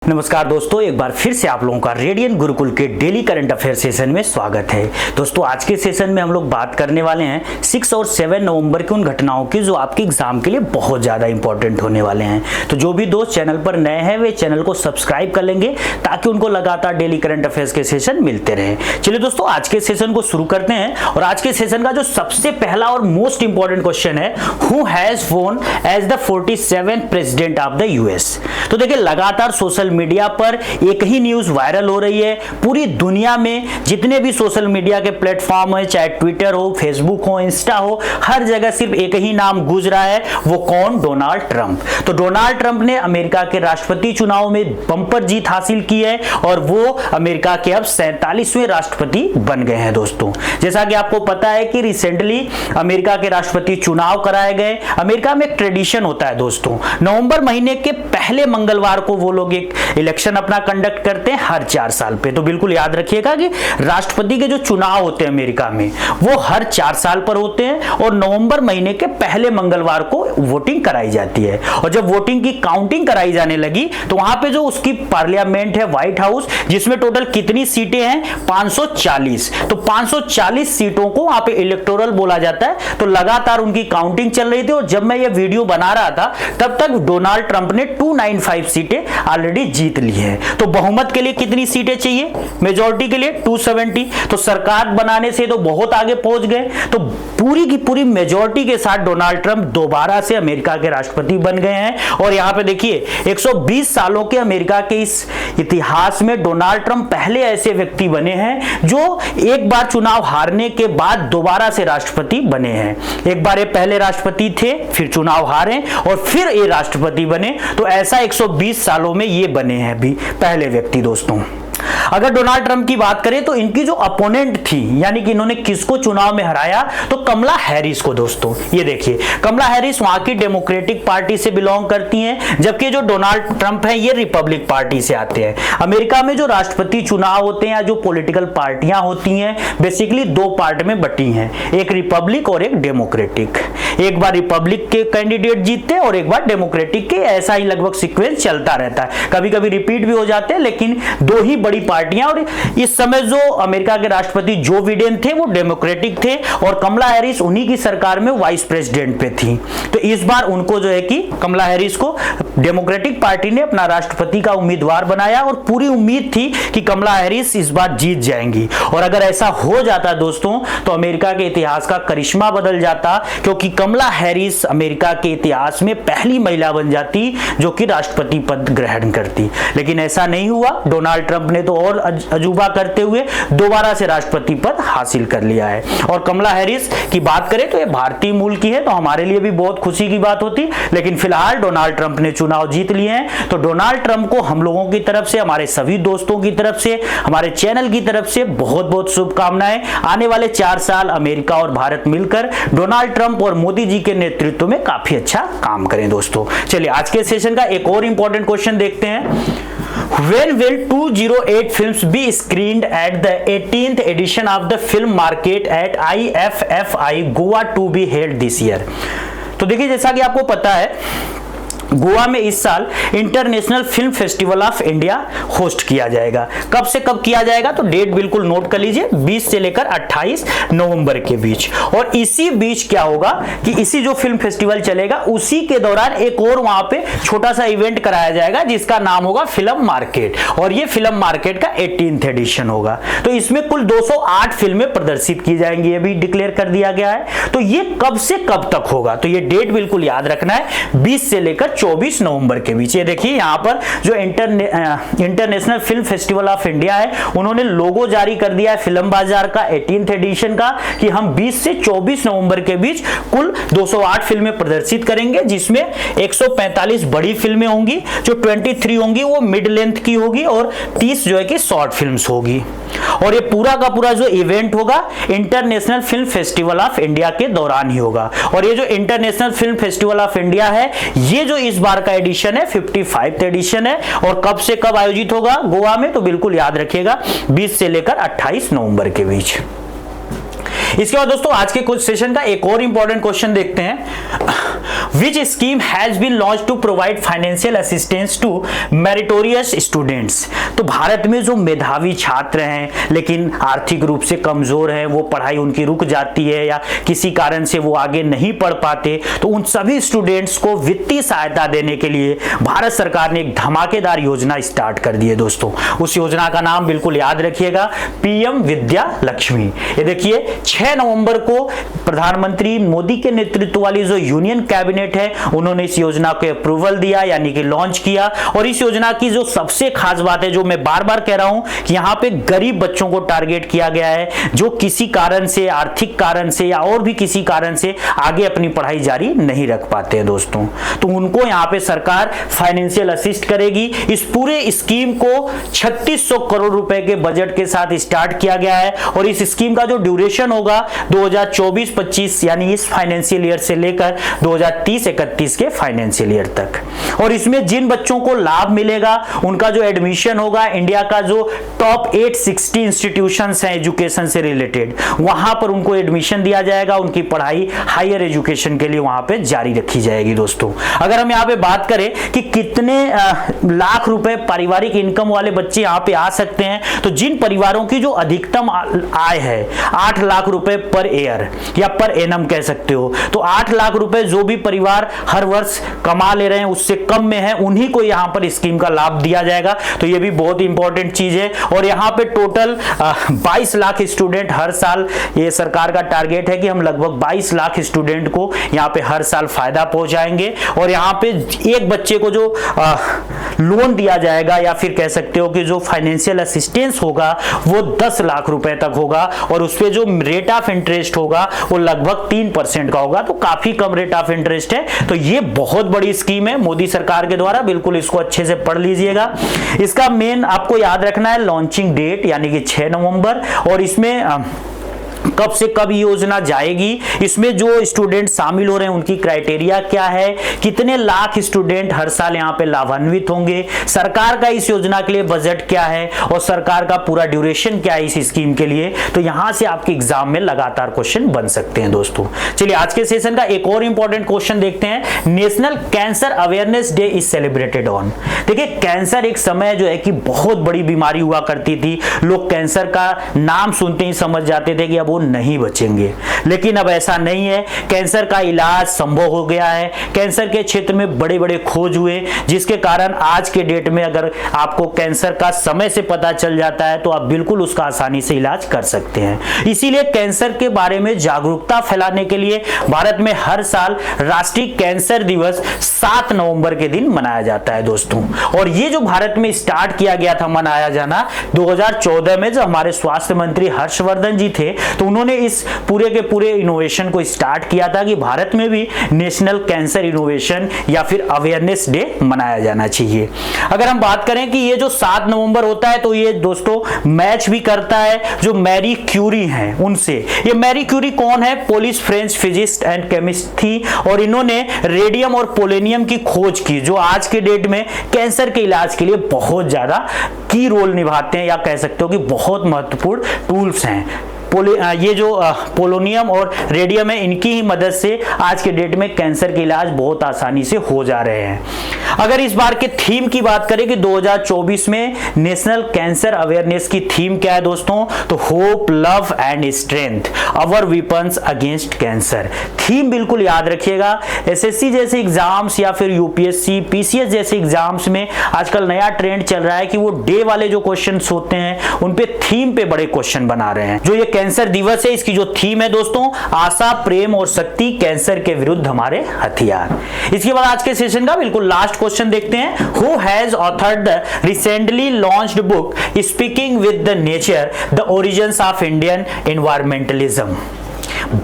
नमस्कार दोस्तों, एक बार फिर से आप लोगों का रेडियन गुरुकुल के डेली करंट अफेयर सेशन में स्वागत है। दोस्तों, आज के सेशन में हम लोग बात करने वाले हैं 6 और 7 नवंबर की उन घटनाओं की जो आपके एग्जाम के लिए बहुत ज़्यादा इंपॉर्टेंट होने वाले हैं। तो जो भी दोस्त चैनल पर नए हैं वे चैनल को सब्सक्राइब कर लेंगे ताकि उनको लगातार डेली करंट अफेयर्स के सेशन मिलते रहे। चलिए दोस्तों, आज के सेशन को शुरू करते हैं और आज के सेशन का जो सबसे पहला और मोस्ट इंपॉर्टेंट क्वेश्चन है, who has won as the 47th president of the US. तो देखिए, लगातार सोशल मीडिया पर एक ही न्यूज वायरल हो रही है। पूरी दुनिया में जितने भी सोशल मीडिया के प्लेटफॉर्म है, चाहे ट्विटर हो, फेसबुक हो, इंस्टा हो, हर जगह सिर्फ एक ही नाम गूंज रहा है। वो कौन? Donald Trump. तो डोनाल्ड ट्रंप ने अमेरिका के राष्ट्रपति चुनाव में बंपर जीत हासिल की है और वो अमेरिका के अब 47वें राष्ट्रपति बन गए हैं। दोस्तों, जैसा कि आपको पता है कि रिसेंटली अमेरिका के राष्ट्रपति चुनाव कराए गए। अमेरिका में एक ट्रेडिशन होता है दोस्तों, नवंबर महीने के पहले मंगलवार को वो लोग एक इलेक्शन अपना कंडक्ट करते हैं हर 4 साल पे। तो बिल्कुल याद रखिएगा कि राष्ट्रपति के जो चुनाव होते हैं अमेरिका में वो हर 4 साल पर होते हैं और नवंबर महीने के पहले मंगलवार को वोटिंग कराई जाती है। और जब वोटिंग की काउंटिंग कराई जाने लगी तो वहां पे जो उसकी पार्लियामेंट है, व्हाइट हाउस, जिसमें टोटल कितनी सीटें हैं? 540। तो 540 सीटों को वहां पे इलेक्टोरल बोला जाता है। तो लगातार उनकी काउंटिंग चल रही थी और जब मैं ये वीडियो बना रहा था तब तक डोनाल्ड ट्रंप ने 295 सीटें ऑलरेडी जीत ली है। तो बहुमत के लिए कितनी सीटें चाहिए? मेजॉरिटी के लिए 270। तो सरकार बनाने से तो बहुत आगे पहुंच गए। तो पूरी की पूरी मेजॉरिटी के साथ डोनाल्ड ट्रंप दोबारा से अमेरिका के राष्ट्रपति बन गए हैं। और यहां पे देखिए, 120 सालों के अमेरिका के इस इतिहास में डोनाल्ड ट्रंप पहले ऐसे व्यक्ति बने हैं जो एक बार चुनाव हारने के बाद दोबारा से राष्ट्रपति बने हैं। एक बार ये पहले राष्ट्रपति थे, फिर चुनाव हारे और फिर ये राष्ट्रपति बने। तो ऐसा 120 सालों में ये बने हैं भी पहले व्यक्ति। दोस्तों, अगर डोनाल्ड ट्रंप की बात करें तो इनकी जो अपोनेंट थी, यानी कि इन्होंने किसको चुनाव में हराया, तो कमला हैरिस को। दोस्तों, ये देखिए, कमला हैरिस वहां की डेमोक्रेटिक पार्टी से बिलोंग करती हैं, जबकि जो डोनाल्ड ट्रंप है ये रिपब्लिक पार्टी से आते हैं। अमेरिका में जो राष्ट्रपति चुनाव होते हैं या जो पॉलिटिकल पार्टियां होती हैं, बेसिकली 2 पार्ट में बटी हैं, एक रिपब्लिक और एक डेमोक्रेटिक। एक बार रिपब्लिक के कैंडिडेट जीतते हैं और एक बार डेमोक्रेटिक के। ऐसा ही लगभग सीक्वेंस चलता रहता है, कभी कभी रिपीट भी हो जाते हैं, लेकिन 2 ही बड़ी पार्टियां। और इस समय जो अमेरिका के राष्ट्रपति जो बिडेन थे वो डेमोक्रेटिक थे और कमला हैरिस उन्हीं की सरकार में वाइस प्रेसिडेंट पे थी। तो इस बार उनको जो है कि कमला हैरिस को डेमोक्रेटिक पार्टी ने अपना राष्ट्रपति का उम्मीदवार बनाया और पूरी उम्मीद थी कि कमला हैरिस इस बार जीत जाएंगी। और अगर ऐसा हो जाता दोस्तों तो अमेरिका के इतिहास का करिश्मा बदल जाता, क्योंकि कमला हैरिस अमेरिका के इतिहास में पहली महिला बन जाती जो कि राष्ट्रपति पद ग्रहण करती। लेकिन ऐसा नहीं हुआ। डोनाल्ड ट्रंप ने तो और अजूबा करते हुए दोबारा से राष्ट्रपति पद हासिल कर लिया है। और कमला हैरिस की बात करें तो ये भारतीय मूल की है, तो हमारे लिए भी बहुत खुशी की बात होती। लेकिन फिलहाल डोनाल्ड ट्रंप ने चुनाव जीत लिए हैं। तो डोनाल्ड ट्रंप को हम लोगों की तरफ से, हमारे सभी दोस्तों की तरफ से, हमारे चैनल की तरफ से बहुत बहुत शुभकामनाएं। आने वाले 4 साल अमेरिका और भारत मिलकर डोनाल्ड ट्रंप और मोदी जी के नेतृत्व में काफी अच्छा काम करें। दोस्तों, चलिए आज के सेशन का एक और इंपॉर्टेंट क्वेश्चन देखते हैं। When will 208 films be screened at the 18th edition of the film market at IFFI Goa to be held this year? तो देखिए, जैसा कि आपको पता है, गोवा में इस साल international film festival of India host किया जाएगा। कब से कब किया जाएगा तो डेट बिल्कुल नोट कर लीजिए, 20 से लेकर 28 नवंबर के बीच। और इसी बीच क्या होगा कि इसी जो फिल्म फेस्टिवल चलेगा उसी के दौरान एक और वहां पे छोटा सा इवेंट कराया जाएगा जिसका नाम होगा फिल्म मार्केट। और ये फिल्म मार्केट का 18th एडिशन होगा। तो इसमें कुल 208 फिल्में प्रदर्शित की जाएंगी, ये भी डिक्लेयर कर दिया गया है। तो ये कब से कब तक होगा तो ये डेट बिल्कुल याद रखना है, 20 से लेकर 24 नवंबर के बीच। ये देखिए, यहाँ पर जो international film festival of India है उन्होंने लोगो जारी कर दिया है फिल्म बाजार का 18th एडिशन का, कि हम 20 से 24 नवंबर के बीच कुल 208 फिल्में प्रदर्शित करेंगे, जिसमें 145 बड़ी फिल्में होंगी, जो 23 होंगी वो मिड लेंथ की होगी और 30 जो है कि शॉर्ट फिल्म्स होगी। और ये पूरा का पूरा जो इवेंट होगा international film festival of India के दौरान ही होगा। और ये जो international film festival of India है ये जो इस बार का एडिशन है 55th एडिशन है। और कब से कब आयोजित होगा गोवा में तो बिल्कुल याद रखिएगा, 20 से लेकर 28 नवंबर के बीच। इसके बाद दोस्तों आज के कुछ सेशन का एक और इंपॉर्टेंट क्वेश्चन देखते हैं। Which scheme has been launch to provide financial assistance to meritorious students. तो भारत में जो मेधावी छात्र हैं लेकिन आर्थिक रूप से कमजोर हैं, वो पढ़ाई उनकी रुक जाती है या किसी कारण से वो आगे नहीं पढ़ पाते, तो उन सभी स्टूडेंट्स को वित्तीय सहायता देने के लिए भारत सरकार ने एक धमाकेदार योजना स्टार्ट कर दी है दोस्तों। उस योजना का नाम बिल्कुल याद रखिएगा, पीएम विद्या लक्ष्मी। ये देखिए 6 नवंबर को प्रधानमंत्री मोदी के नेतृत्व वाली जो यूनियन कैबिनेट है उन्होंने इस योजना को अप्रूवल दिया यानी कि लॉन्च किया। और इस योजना की जो सबसे खास बात है, जो मैं बार बार कह रहा हूं कि यहां पे गरीब बच्चों को टारगेट किया गया है जो किसी कारण से, आर्थिक कारण से या और भी किसी कारण से आगे अपनी पढ़ाई जारी नहीं रख पाते हैं दोस्तों, तो उनको यहां पे सरकार फाइनेंशियल असिस्ट करेगी। इस पूरे स्कीम को 3600 करोड़ रुपए के बजट के साथ स्टार्ट किया गया है और इस स्कीम का जो ड्यूरेशन होगा 2024-25 यानी इस फाइनेंशियल ईयर से लेकर 2030-31 के फाइनेंशियल ईयर तक। और इसमें जिन बच्चों को लाभ मिलेगा उनका जो एडमिशन होगा इंडिया का जो टॉप 860 इंस्टीट्यूशंस हैं एजुकेशन से रिलेटेड, वहां पर उनको एडमिशन दिया जाएगा, उनकी पढ़ाई हायर एजुकेशन के लिए वहां पे जारी रखी जाएगी दोस्तों। अगर हम यहाँ पे बात करें कि कितने लाख रुपए पारिवारिक इनकम वाले बच्चे यहाँ पे आ सकते हैं, तो जिन परिवारों की जो अधिकतम आय है 8 लाख रुपए पर ईयर या पर एनम कह सकते हो, तो 8 लाख रुपए जो भी परिवार हर वर्ष कमा ले रहे हैं उससे कम में है, उन्हीं को यहां पर स्कीम का लाभ दिया जाएगा। तो ये भी बहुत इंपॉर्टेंट चीज है। और यहां पे टोटल 22 लाख स्टूडेंट हर साल, ये सरकार का टारगेट है कि हम लगभग 22 लाख स्टूडेंट को यहां पे हर साल फायदा पहुंचाएंगे। और यहां पे एक बच्चे को जो लोन दिया जाएगा या फिर कह सकते हो कि जो फाइनेंशियल असिस्टेंस होगा वो 10 लाख रुपए तक होगा और उस पे जो रेट ऑफ इंटरेस्ट होगा वो लगभग 3% का होगा, तो काफी कम रेट ऑफ इंटरेस्ट है। तो ये बहुत बड़ी स्कीम है मोदी सरकार के द्वारा, बिल्कुल इसको अच्छे से पढ़ लीजिएगा। इसका मेन आपको याद रखना है लॉन्चिंग डेट यानी कि 6 नवंबर, और इसमें कब से कब योजना जाएगी, इसमें जो स्टूडेंट शामिल हो रहे हैं उनकी क्राइटेरिया क्या है, कितने लाख स्टूडेंट हर साल यहाँ पे लाभान्वित होंगे, सरकार का इस योजना के लिए बजट क्या है और सरकार का पूरा ड्यूरेशन क्या है इस स्कीम के लिए। तो यहां से आपके एग्जाम में लगातार क्वेश्चन बन सकते हैं दोस्तों। चलिए आज के सेशन का एक और इंपॉर्टेंट क्वेश्चन देखते हैं। National cancer awareness day is celebrated on. देखिए कैंसर एक समय जो है कि बहुत बड़ी बीमारी हुआ करती थी, लोग कैंसर का नाम सुनते ही समझ जाते थे कि अब वो नहीं बचेंगे, लेकिन अब ऐसा नहीं है। कैंसर का इलाज संभव हो गया है, कैंसर के क्षेत्र में बड़े बड़े खोज हुए, जिसके कारण आज के डेट में अगर आपको कैंसर का समय से पता चल जाता है तो आप बिल्कुल उसका आसानी से इलाज कर सकते हैं। इसीलिए कैंसर के बारे में जागरूकता फैलाने के लिए भारत में हर साल राष्ट्रीय कैंसर दिवस 7 नवंबर के दिन मनाया जाता है दोस्तों। और ये जो भारत में स्टार्ट किया गया था मनाया जाना 2014 में, जब हमारे स्वास्थ्य मंत्री हर्षवर्धन जी थे तो उन्होंने इस पूरे के पूरे इनोवेशन को स्टार्ट किया था कि भारत में भी नेशनल कैंसर इनोवेशन या फिर अवेयरनेस डे मनाया जाना चाहिए। अगर हम बात करें कि ये जो 7 नवंबर होता है तो ये दोस्तों मैच भी करता है जो मैरी क्यूरी हैं उनसे। ये मैरी क्यूरी कौन है? Polish French physicist and chemist थी और इन्होंने रेडियम और पोलेनियम की खोज की जो आज के डेट में कैंसर के इलाज के लिए बहुत ज्यादा की रोल निभाते हैं या कह सकते हो कि बहुत महत्वपूर्ण टूल्स हैं। ये जो पोलोनियम और रेडियम है इनकी ही मदद से आज के डेट में कैंसर के इलाज बहुत आसानी से हो जा रहे हैं। अगर इस बार के थीम की बात करें कि 2024 में नेशनल कैंसर अवेयरनेस की थीम क्या है दोस्तों, तो hope, love and strength, our weapons against cancer. Theme बिल्कुल याद रखिएगा। एसएससी जैसे एग्जाम्स या फिर यूपीएससी, पीसीएस जैसे एग्जाम्स में आजकल नया ट्रेंड चल रहा है कि वो डे वाले जो क्वेश्चन होते हैं उन पे थीम पे बड़े क्वेश्चन बना रहे हैं। जो ये कैंसर दिवस है इसकी जो थीम है दोस्तों, आशा, प्रेम और शक्ति, कैंसर के विरुद्ध हमारे हथियार। इसके बाद आज के सेशन का बिल्कुल लास्ट क्वेश्चन देखते हैं। Who has authored the recently launched book speaking with the nature, the origins of Indian environmentalism.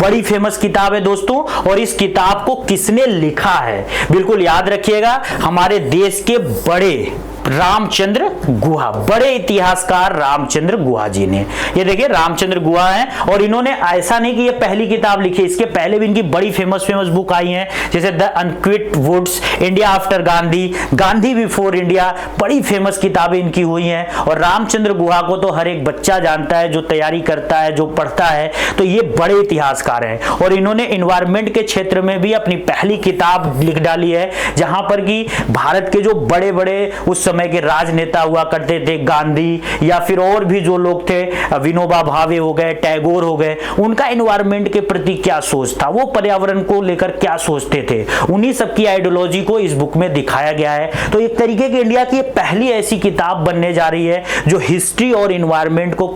बड़ी फेमस किताब है दोस्तों और इस किताब को किसने लिखा है बिल्कुल याद रखिएगा। हमारे देश के बड़े रामचंद्र गुहा, बड़े इतिहासकार रामचंद्र गुहा जी ने। ये देखिए रामचंद्र गुहा हैं और इन्होंने ऐसा नहीं कि ये पहली किताब लिखी, इसके पहले भी इनकी बड़ी फेमस बुक आई हैं, जैसे the unquiet woods, India after Gandhi, Gandhi before India, बड़ी फेमस किताबें इनकी हुई हैं। और रामचंद्र गुहा को तो हर एक बच्चा जानता है जो तैयारी करता है, जो पढ़ता है, तो ये बड़े इतिहासकार हैं। और इन्होंने एनवायरमेंट के क्षेत्र में भी अपनी पहली किताब लिख डाली है, जहां पर कि भारत के जो बड़े बड़े उस समय के राजनेता हुआ करते थे, गांधी या फिर और भी जो लोग थे, विनोबा भावे हो गए, टैगोर हो गए, उनका एनवायरमेंट के प्रति क्या सोच था, वो पर्यावरण को लेकर क्या सोचते थे, उन्हीं सबकी आइडियोलॉजी को इस बुक में दिखाया गया है। तो एक तरीके की इंडिया की पहली ऐसी किताब बनने जा रही है जो हिस्ट्री और एनवायरमेंट को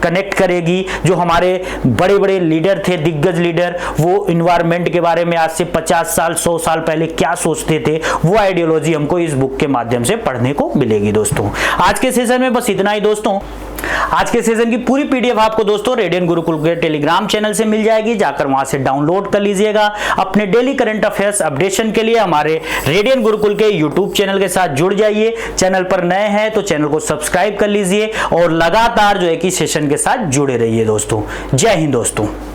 कनेक्ट करेगी। जो हमारे बड़े बड़े लीडर थे, दिग्गज लीडर, वो एनवायरमेंट के बारे में आज से 50 साल 100 साल पहले क्या सोचते थे, वो आइडियोलॉजी हमको इस बुक के माध्यम से पढ़ने को मिलेगी। दोस्तों आज के सेशन में बस इतना ही। दोस्तों आज के सेशन की पूरी पीडीएफ आपको दोस्तों रेडियन गुरुकुल के टेलीग्राम चैनल से मिल जाएगी, जाकर वहां से डाउनलोड कर लीजिएगा। अपने डेली करंट अफेयर्स अपडेशन के लिए हमारे रेडियन गुरुकुल के यूट्यूब चैनल के साथ जुड़ जाइए। चैनल पर नए हैं तो चैनल को सब्सक्राइब कर लीजिए और लगातार जो है कि सेशन के साथ जुड़े रहिए। दोस्तों जय हिंद दोस्तों।